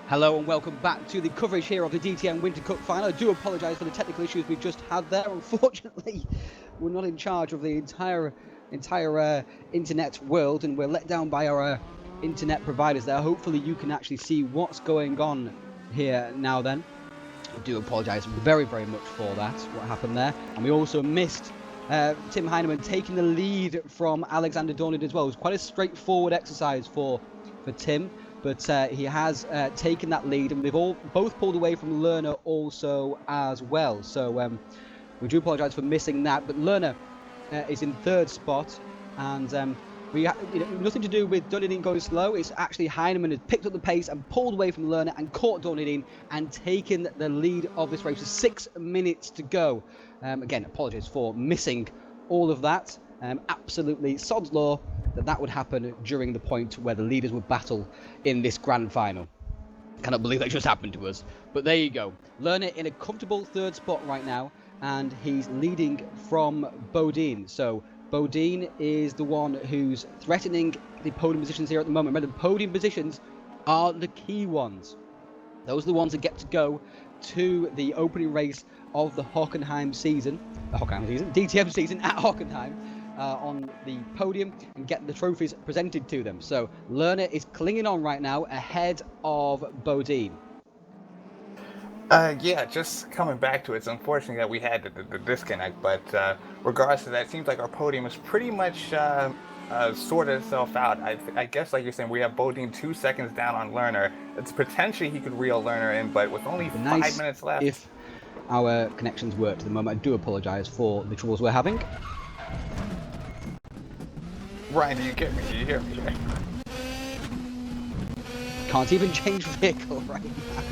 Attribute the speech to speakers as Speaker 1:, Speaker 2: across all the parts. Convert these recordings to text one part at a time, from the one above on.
Speaker 1: Hello and welcome back to the coverage here of the DTM Winter Cup final. I do apologise for the technical issues we just had there. Unfortunately, we're not in charge of the entire internet world, and we're let down by our internet providers there. Hopefully you can actually see what's going on here now then. I do apologise very, very much for that, what happened there. And we also missed Tim Heinemann taking the lead from Alexander Dornid as well. It was quite a straightforward exercise for Tim. But he has taken that lead, and they've both pulled away from Lerner also as well. So we do apologise for missing that. But Lerner is in third spot, and nothing to do with Dornidin going slow. It's actually Heinemann has picked up the pace and pulled away from Lerner and caught Dornidin and taken the lead of this race with 6 minutes to go. Again, apologies for missing all of that. Absolutely sod's law that would happen during the point where the leaders would battle in this grand final. Cannot believe that just happened to us. But there you go. Lerner in a comfortable third spot right now, and he's leading from Bodine. So Bodine is the one who's threatening the podium positions here at the moment. Remember, the podium positions are the key ones. Those are the ones that get to go to the opening race of the DTM season at Hockenheim. On the podium and get the trophies presented to them. So Lerner is clinging on right now ahead of Bodine.
Speaker 2: Yeah, just coming back to it, it's unfortunate that we had the disconnect, but regardless of that, it seems like our podium is pretty much sorted itself out. I guess, like you're saying, we have Bodine 2 seconds down on Lerner. It's potentially he could reel Lerner in, but with only 5 minutes left.
Speaker 1: If our connections worked at the moment, I do apologise for the troubles we're having.
Speaker 2: Ryan, do you get me? Do you hear me?
Speaker 1: Can't even change vehicle right now.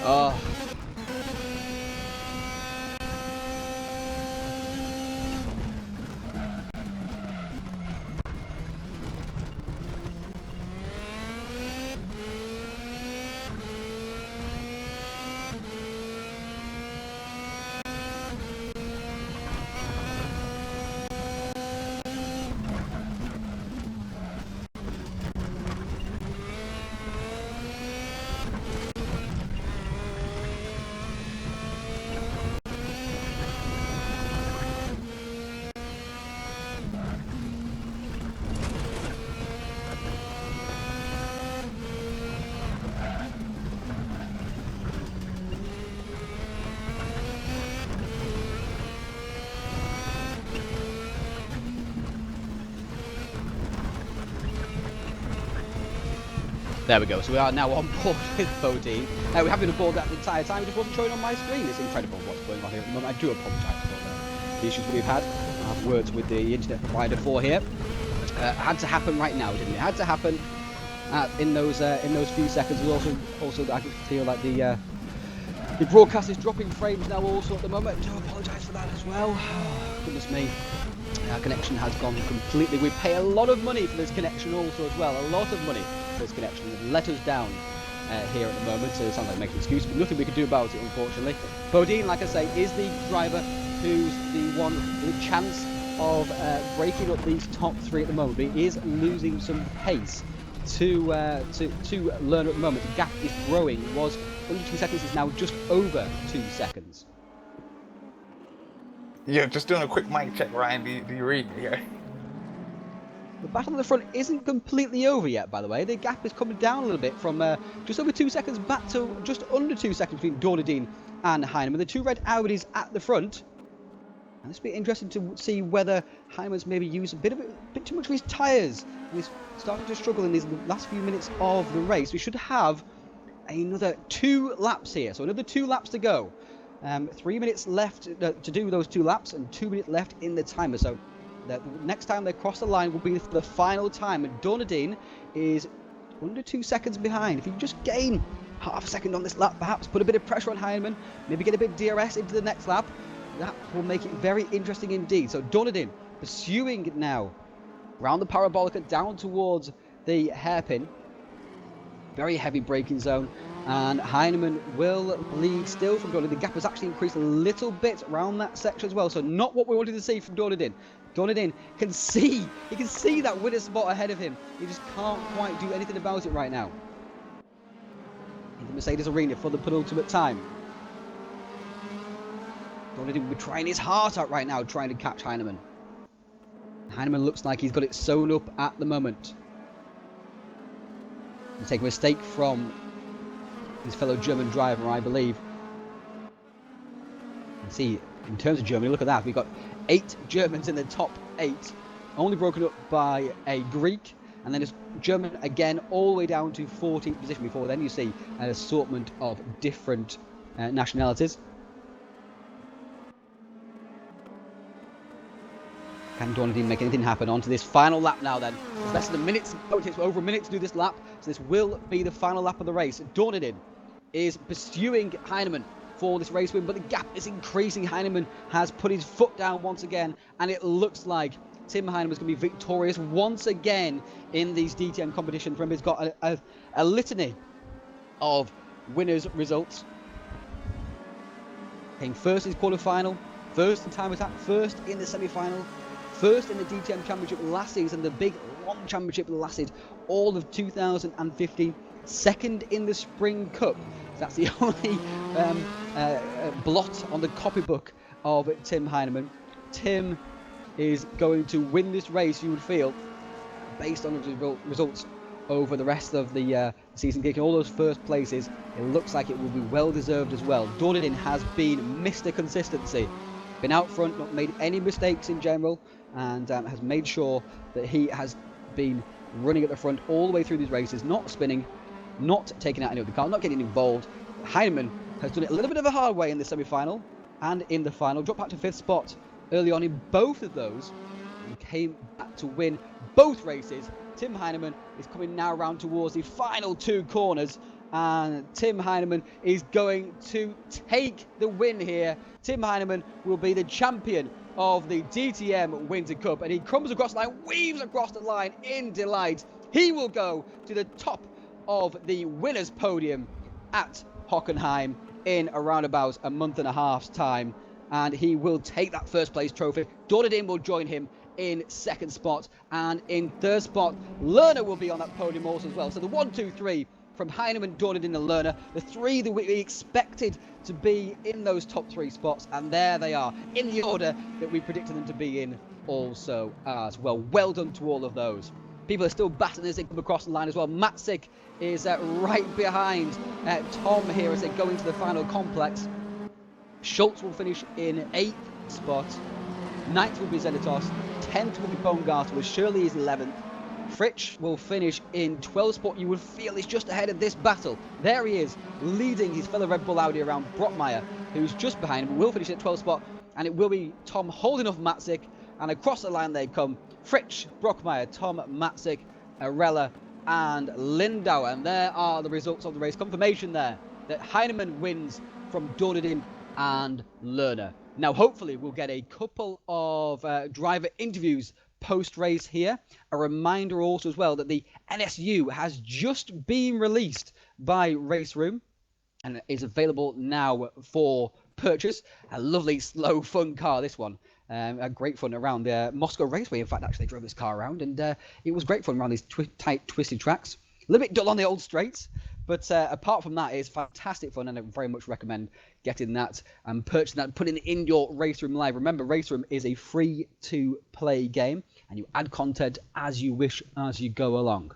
Speaker 1: Oh. There we go. So we are now on board with Bodine. We have been on board that entire time. It just wasn't showing on my screen. It's incredible what's going on here at the moment. I do apologise for the issues we've had. I have words with the internet provider for here. Had to happen right now, didn't it? Had to happen in those few seconds. Also, I can feel like the broadcast is dropping frames now also at the moment. I do apologise for that as well. Oh, goodness me. Our connection has gone completely. We pay a lot of money for this connection also as well. A lot of money for this connection. It let us down here at the moment, so it sounds like making an excuse, but nothing we can do about it, unfortunately. Bodine, like I say, is the driver who's the one with a chance of breaking up these top three at the moment. But he is losing some pace to Lerner at the moment. The gap is growing. It was under 2 seconds. It's now just over 2 seconds.
Speaker 2: Yeah, just doing a quick mic check, Ryan. Do you read me here?
Speaker 1: The battle at the front isn't completely over yet, by the way. The gap is coming down a little bit from just over 2 seconds back to just under 2 seconds between Dornidin and Heinemann. The two red Audis at the front. And this will be interesting to see whether Heinemann's maybe used a bit too much of his tyres. And he's starting to struggle in these last few minutes of the race. We should have another 2 laps here. So another 2 laps to go. 3 minutes left to do those 2 laps and 2 minutes left in the timer. So the next time they cross the line will be the final time. And Dornidin is under 2 seconds behind. If you just gain half a second on this lap, perhaps put a bit of pressure on Heinemann, maybe get a bit of DRS into the next lap, that will make it very interesting indeed. So Dornidin pursuing now round the parabolica down towards the hairpin. Very heavy braking zone, and Heinemann will lead still from Dornidin. The gap has actually increased a little bit around that section as well, so not what we wanted to see from Dornidin. Dornidin can see that winner spot ahead of him. He just can't quite do anything about it right now. Mercedes Arena for the penultimate time. Donovan will be trying his heart out right now, trying to catch Heinemann. Heinemann looks like he's got it sewn up at the moment. He'll take a mistake from his fellow German driver, I believe. You see, in terms of Germany, look at that. We've got 8 Germans in the top 8, only broken up by a Greek, and then it's German again all the way down to 14th position. Before then you see an assortment of different nationalities. Can Dornadine make anything happen? On to this final lap now then. It's less than a minute. It takes over a minute to do this lap, so this will be the final lap of the race. Dornadine is pursuing Heinemann for this race win, but the gap is increasing. Heinemann has put his foot down once again, and it looks like Tim Heinemann's going to be victorious once again in these DTM competitions. Remember, he's got a litany of winners' results. Came first in his quarterfinal, first in time attack, first in the semi-final, first in the DTM Championship last season, the big long championship that lasted all of 2015, second in the Spring Cup. That's the only blot on the copybook of Tim Heinemann. Tim is going to win this race, you would feel, based on the results over the rest of the season, taking all those first places. It looks like it will be well deserved as well. Dornadine has been Mr. Consistency, been out front, not made any mistakes in general, and has made sure that he has been running at the front all the way through these races, not spinning, not taking out any of the car, not getting involved. Heinemann has done it a little bit of a hard way in the semi-final and in the final. Dropped back to 5th spot early on in both of those and came back to win both races. Tim Heinemann is coming now around towards the final 2 corners, and Tim Heinemann is going to take the win here. Tim Heinemann will be the champion of the DTM Winter Cup, and he comes across the line, weaves across the line in delight. He will go to the top of the winners' podium at Hockenheim in around about a month and a half's time, and he will take that first place trophy. Dornadine will join him in 2nd spot, and in 3rd spot, Lerner will be on that podium also as well. So the 1, 2, 3 from Heinemann, Dornadine and Lerner, the 3 that we expected to be in those top 3 spots, and there they are, in the order that we predicted them to be in also as well. Well done to all of those. People are still battling as they come across the line as well. Matzik is right behind Tom here as they go into the final complex. Schultz will finish in 8th spot. 9th will be Zenitos. 10th will be Baumgartner. Shirley is 11th. Fritsch will finish in 12th spot. You would feel he's just ahead of this battle. There he is, leading his fellow Red Bull Audi around. Brockmeyer, who's just behind him, will finish at 12th spot. And it will be Tom holding off Matzik. And across the line they come. Fritsch, Brockmeyer, Tom, Matzik, Arella, and Lindauer. And there are the results of the race. Confirmation there that Heinemann wins from Dornadine and Lerner. Now, hopefully, we'll get a couple of driver interviews post-race here. A reminder also as well that the NSU has just been released by RaceRoom and is available now for purchase. A lovely, slow, fun car, this one. A great fun around the Moscow Raceway. In fact, actually drove this car around, and it was great fun around these tight, twisted tracks. A little bit dull on the old straights, but apart from that, it's fantastic fun, and I very much recommend getting that and purchasing that, putting it in your RaceRoom Live. Remember, RaceRoom is a free-to-play game, and you add content as you wish as you go along.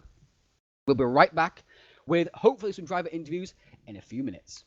Speaker 1: We'll be right back with hopefully some driver interviews in a few minutes.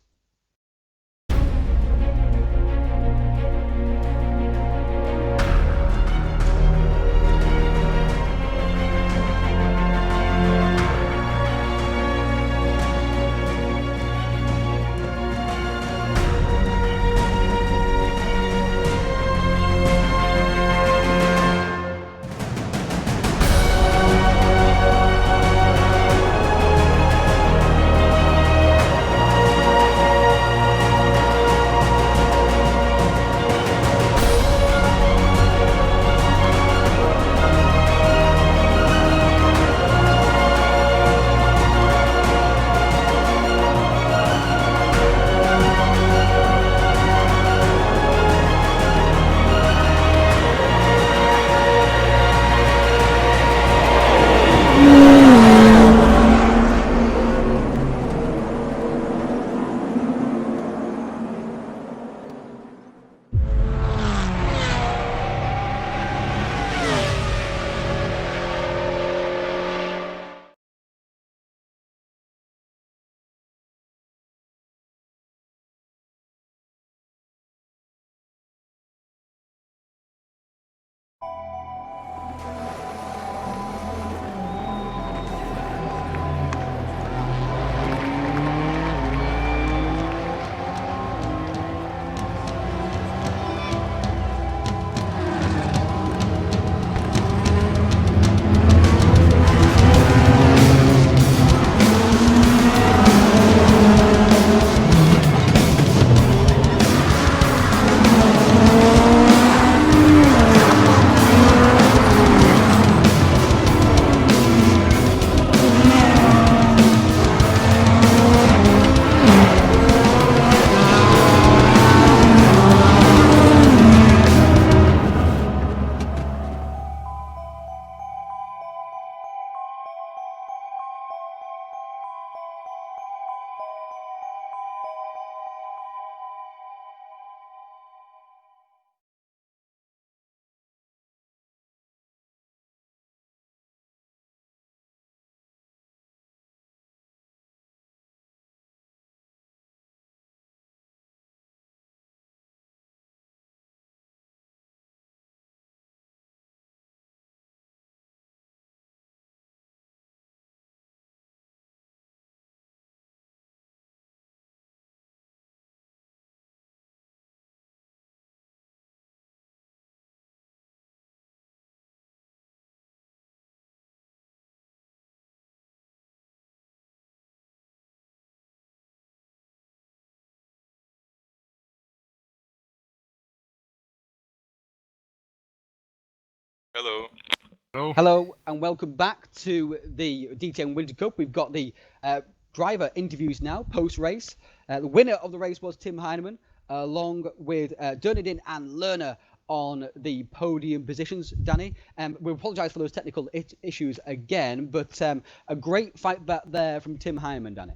Speaker 3: Hello. Hello.
Speaker 1: Hello and welcome back to the DTM Winter Cup. We've got the driver interviews now, post-race. The winner of the race was Tim Heineman, along with Durnerdin and Lerner on the podium positions, Danny. We apologise for those technical issues again, but a great fight back there from Tim Heineman, Danny.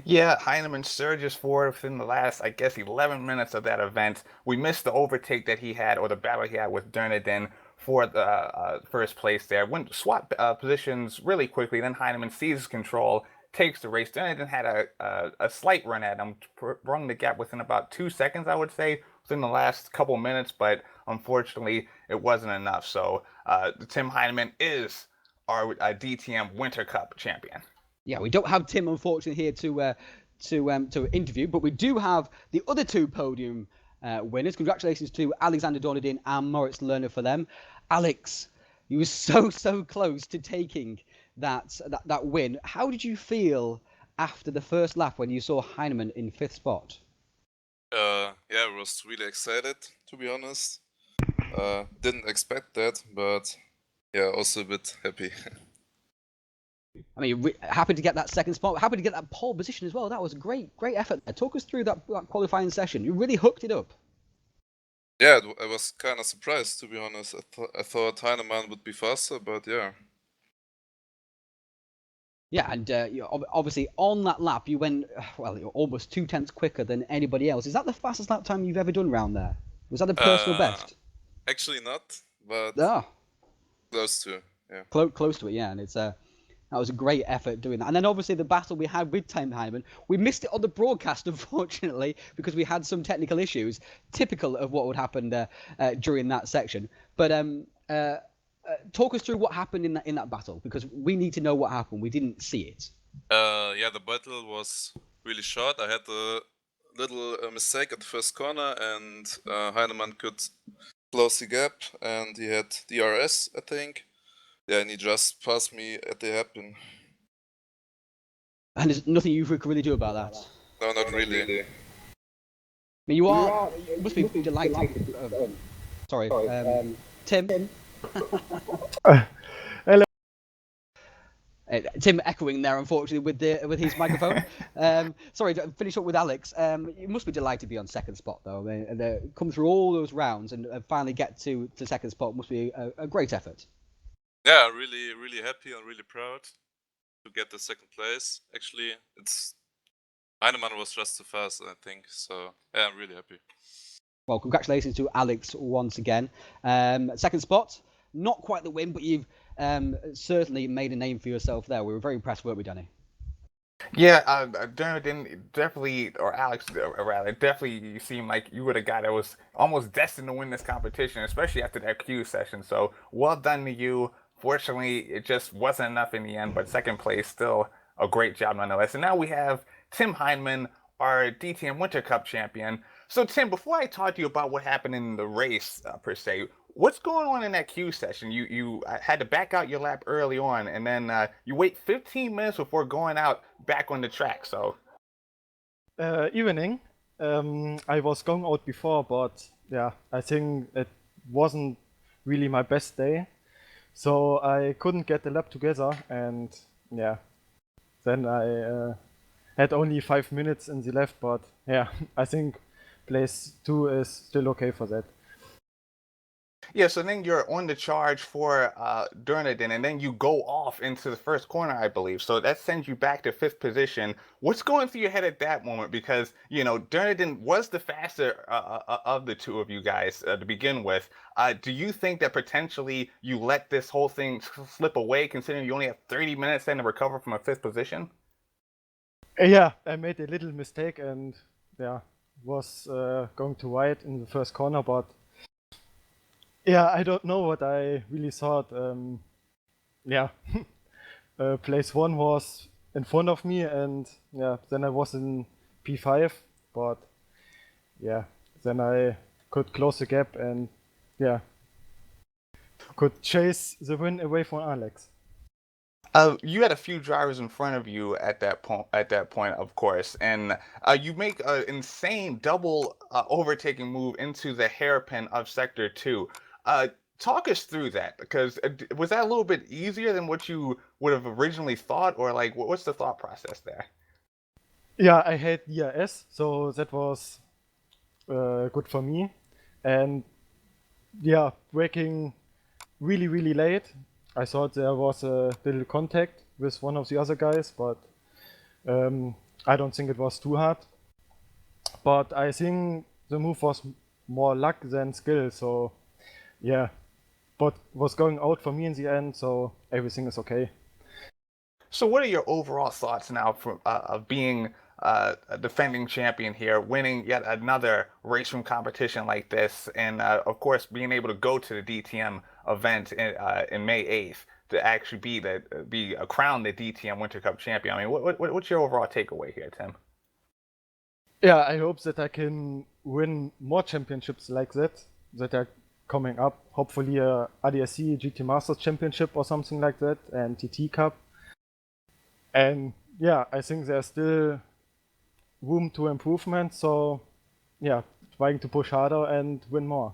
Speaker 2: Yeah, Heineman surges forward within the last, I guess, 11 minutes of that event. We missed the overtake that he had, or the battle he had with Durnerdin for the first place there. Went swap positions really quickly. Then Heineman seizes control, takes the race. Durnerdin had a slight run at him, sprung the gap within about 2 seconds, I would say, within the last couple minutes. But unfortunately, it wasn't enough. So Tim Heineman is our DTM Winter Cup champion.
Speaker 1: Yeah, we don't have Tim, unfortunately, here to interview, but we do have the other two podium winners. Congratulations to Alexander Dornadin and Moritz Lerner for them. Alex, you were so close to taking that win. How did you feel after the first lap when you saw Heineman in 5th spot?
Speaker 3: Yeah, I was really excited, to be honest. Didn't expect that, but yeah, also a bit happy.
Speaker 1: I mean, happy to get that 2nd spot, happy to get that pole position as well. That was a great effort. Talk us through that qualifying session. You really hooked it up.
Speaker 3: Yeah, I was kind of surprised, to be honest. I thought Heinemann would be faster, but yeah.
Speaker 1: Yeah, and obviously on that lap you went almost 2 tenths quicker than anybody else. Is that the fastest lap time you've ever done round there? Was that the personal best?
Speaker 3: Actually not, but close to. Yeah.
Speaker 1: Close to it, yeah. And it's that was a great effort doing that. And then obviously the battle we had with Tim Heineman, we missed it on the broadcast, unfortunately, because we had some technical issues, typical of what would happen during that section. But talk us through what happened in that battle, because we need to know what happened. We didn't see it.
Speaker 3: Yeah, the battle was really short. I had a little mistake at the first corner, and Heinemann could close the gap, and he had DRS, I think. Yeah, and he just passed me at the hairpin.
Speaker 1: And there's nothing you could really do about that?
Speaker 3: No, not really.
Speaker 1: I mean, you must be delighted. Sorry, Tim.
Speaker 4: Hello.
Speaker 1: Tim echoing there, unfortunately, with his microphone. Sorry, to finish up with Alex. You must be delighted to be on 2nd spot, though. And come through all those rounds and finally get to 2nd spot must be a great effort.
Speaker 3: Yeah, really happy and really proud to get the 2nd place. Actually, Heinemann was just too fast, I think. So yeah, I'm really happy.
Speaker 1: Well, congratulations to Alex once again. 2nd spot, not quite the win, but you've certainly made a name for yourself there. We were very impressed, weren't we, Danny?
Speaker 2: Yeah, Durnerdin definitely, or Alex rather, definitely you seem like you were the guy that was almost destined to win this competition, especially after that Q session. So well done to you. Fortunately, it just wasn't enough in the end, but 2nd place, still a great job nonetheless. And now we have Tim Heineman, our DTM Winter Cup champion. So Tim, before I talk to you about what happened in the race per se, what's going on in that Q session? You had to back out your lap early on, and then you wait 15 minutes before going out back on the track. So
Speaker 4: Evening. I was going out before, but yeah, I think it wasn't really my best day, so I couldn't get the lap together, and yeah, then I had only 5 minutes in the left, but yeah, I think place 2 is still okay for that.
Speaker 2: Yeah, so then you're on the charge for Durnerdin, and then you go off into the 1st corner, I believe. So that sends you back to 5th position. What's going through your head at that moment? Because, you know, Durnerdin was the faster of the two of you guys to begin with. Do you think that potentially you let this whole thing slip away, considering you only have 30 minutes then to recover from a 5th position?
Speaker 4: Yeah, I made a little mistake and yeah, was going to wide in the 1st corner, but yeah, I don't know what I really thought. Yeah, place 1 was in front of me, and yeah, then I was in P5, but yeah, then I could close the gap and yeah, could chase the win away from Alex.
Speaker 2: You had a few drivers in front of you at that point, of course, and you make an insane double overtaking move into the hairpin of Sector 2. talk us through that, because was that a little bit easier than what you would have originally thought, or like what's the thought process there?
Speaker 4: Yeah, I hate DRS, so that was good for me. And yeah, braking really, really late. I thought there was a little contact with one of the other guys, but I don't think it was too hard. But I think the move was more luck than skill, so yeah. But was going out for me in the end, so everything is okay.
Speaker 2: So, what are your overall thoughts now from of being a defending champion here, winning yet another race room competition like this, and of course being able to go to the DTM event in May 8th to actually be crowned the DTM Winter Cup champion? I mean, what's your overall takeaway here, Tim?
Speaker 4: Yeah, I hope that I can win more championships like that are coming up. Hopefully a ADSC GT Masters Championship or something like that, and TT Cup. And yeah, I think there's still room to improvement, so yeah, trying to push harder and win more.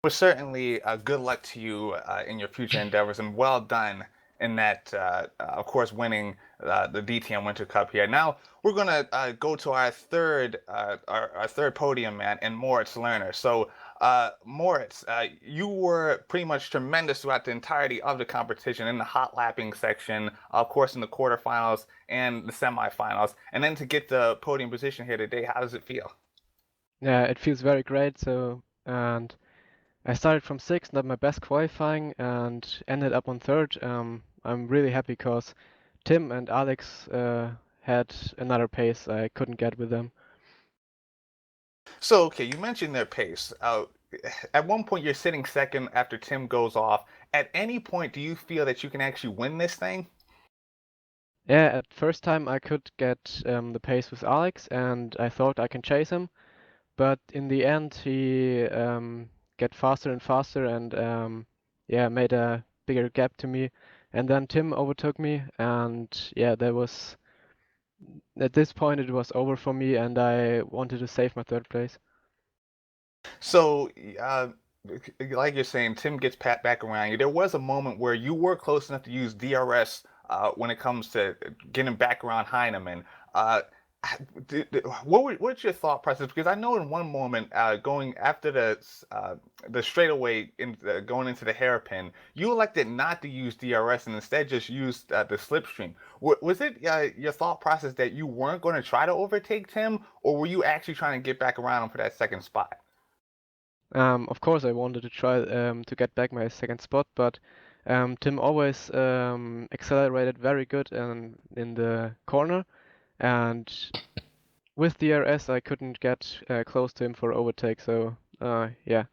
Speaker 2: Well, certainly good luck to you in your future endeavors, and well done in that, of course, winning the DTM Winter Cup here. Now we're gonna go to our third podium man, and Moritz Lerner. So, Moritz, you were pretty much tremendous throughout the entirety of the competition in the hot lapping section, of course, in the quarterfinals and the semifinals, and then to get the podium position here today. How does it feel?
Speaker 5: Yeah, it feels very great. So, and I started from sixth, not my best qualifying, and ended up on third. I'm really happy because Tim and Alex had another pace I couldn't get with them.
Speaker 2: So, okay, you mentioned their pace. At one point, you're sitting second after Tim goes off. At any point, do you feel that you can actually win this thing?
Speaker 5: Yeah, at first time I could get the pace with Alex, and I thought I can chase him, but in the end he get faster and faster, and yeah, made a bigger gap to me. And then Tim overtook me, and yeah, there was at this point it was over for me, and I wanted to save my third place.
Speaker 2: So, like you're saying, Tim gets pat back around you. There was a moment where you were close enough to use DRS when it comes to getting back around Heinemann. Uh, what's your thought process? Because I know in one moment, going after the straightaway going into the hairpin, you elected not to use DRS and instead just used the slipstream. Was it your thought process that you weren't going to try to overtake Tim, or were you actually trying to get back around him for that second spot?
Speaker 5: Of course, I wanted to try to get back my second spot, but Tim always accelerated very good in the corner, and with DRS I couldn't get close to him for overtake. So yeah.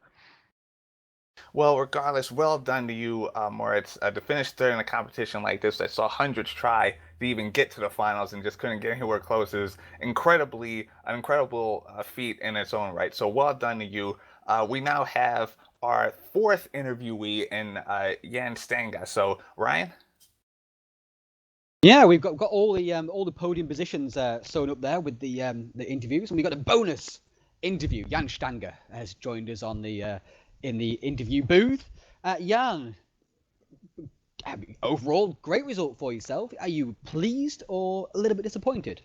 Speaker 2: Well, regardless, well done to you, Moritz. To finish third in a competition like this, I saw hundreds try to even get to the finals and just couldn't get anywhere close. It was an incredible feat in its own right. So well done to you. We now have our fourth interviewee in Jan Stenga. So Ryan.
Speaker 1: Yeah, we've got all the podium positions sewn up there with the interviews, and we've got a bonus interview. Jan Stanger has joined us on the in the interview booth. Jan, overall, great result for yourself. Are you pleased or a little bit disappointed?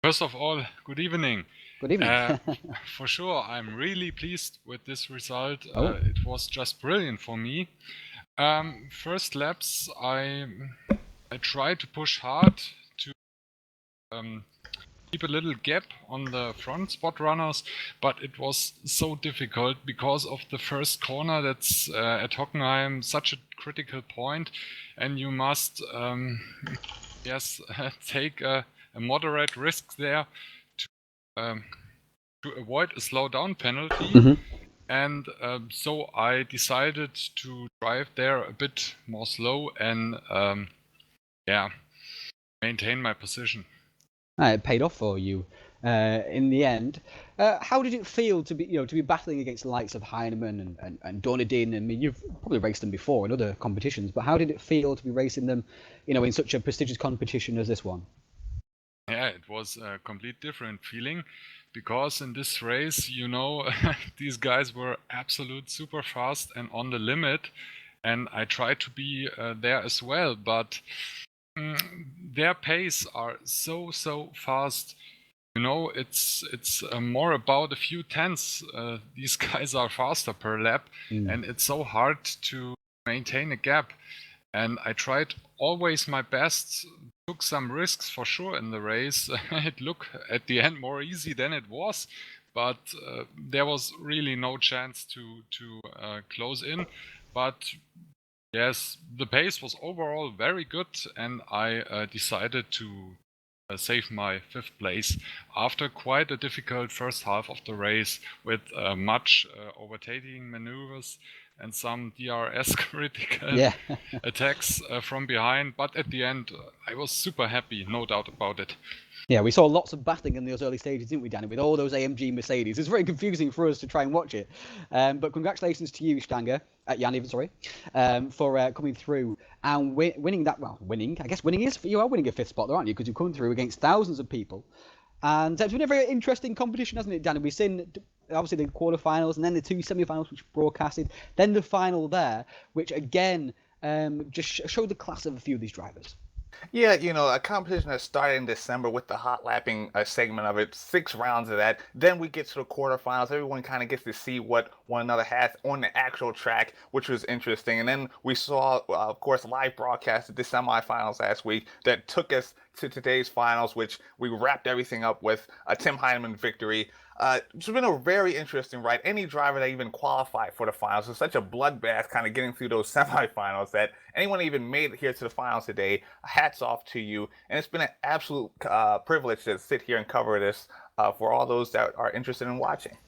Speaker 6: First of all, good evening.
Speaker 1: Good evening.
Speaker 6: For sure, I'm really pleased with this result.
Speaker 1: Oh.
Speaker 6: It was just brilliant for me. First laps, I tried to push hard to keep a little gap on the front spot runners, but it was so difficult because of the first corner. That's at Hockenheim such a critical point, and you must yes take a moderate risk there to avoid a slow down penalty.
Speaker 1: Mm-hmm.
Speaker 6: And so I decided to drive there a bit more slow and yeah, maintain my position.
Speaker 1: It paid off for you in the end. How did it feel to be battling against the likes of Heinemann and Dornadin? I mean, you've probably raced them before in other competitions, but how did it feel to be racing them, in such a prestigious competition as this one?
Speaker 6: Yeah, it was a complete different feeling because in this race, these guys were absolute super fast and on the limit, and I tried to be there as well, but their pace are so fast. It's more about a few tenths. These guys are faster per lap, and it's so hard to maintain a gap. And I tried always my best, took some risks for sure in the race. It looked at the end more easy than it was, but there was really no chance to close in. But yes, the pace was overall very good, and I decided to save my 5th place after quite a difficult first half of the race with much overtaking maneuvers and some DRS critical attacks from behind. But at the end, I was super happy, no doubt about it.
Speaker 1: Yeah, we saw lots of battling in those early stages, didn't we, Danny, with all those AMG Mercedes. It's very confusing for us to try and watch it. But congratulations to you, Jan, for coming through and winning that. Well, winning. I guess winning is, you are winning a 5th spot, though, aren't you? Because you've come through against thousands of people. And it's been a very interesting competition, hasn't it, Danny? We've seen, obviously, the quarterfinals and then the 2 semi-finals, which broadcasted. Then the final there, which, again, just showed the class of a few of these drivers.
Speaker 2: Yeah, a competition that started in December with the hot lapping segment of it, 6 rounds of that. Then we get to the quarterfinals. Everyone kind of gets to see what one another has on the actual track, which was interesting. And then we saw, of course, live broadcast of the semifinals last week that took us to today's finals, which we wrapped everything up with a Tim Heineman victory. It's been a very interesting ride. Any driver that even qualified for the finals was such a bloodbath kind of getting through those semifinals that anyone that even made it here to the finals today, hats off to you. And it's been an absolute privilege to sit here and cover this for all those that are interested in watching.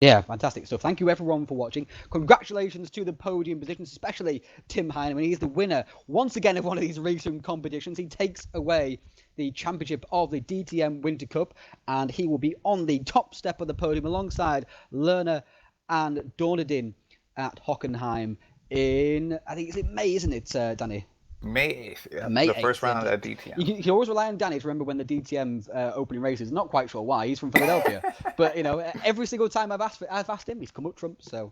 Speaker 1: Yeah, fantastic stuff. Thank you, everyone, for watching. Congratulations to the podium positions, especially Tim Heineman. He's the winner, once again, of one of these RaceRoom competitions. He takes away the championship of the DTM Winter Cup, and he will be on the top step of the podium alongside Lerner and Dornadin at Hockenheim in, I think it's in May, isn't it, Danny?
Speaker 2: May 8th, yeah,
Speaker 1: May
Speaker 2: the first
Speaker 1: 8th,
Speaker 2: round of the DTM.
Speaker 1: You can always rely on Danny to remember when the DTM's opening races. Not quite sure why. He's from Philadelphia, but every single time I've asked him, he's come up trumps. So,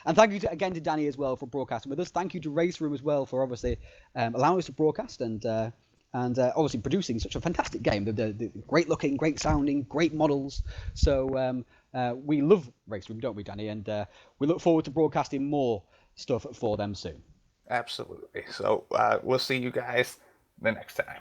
Speaker 1: and thank you again to Danny as well for broadcasting with us. Thank you to RaceRoom as well for obviously allowing us to broadcast and obviously producing such a fantastic game. The great looking, great sounding, great models. So we love RaceRoom, don't we, Danny? And we look forward to broadcasting more stuff for them soon.
Speaker 2: Absolutely. So we'll see you guys the next time.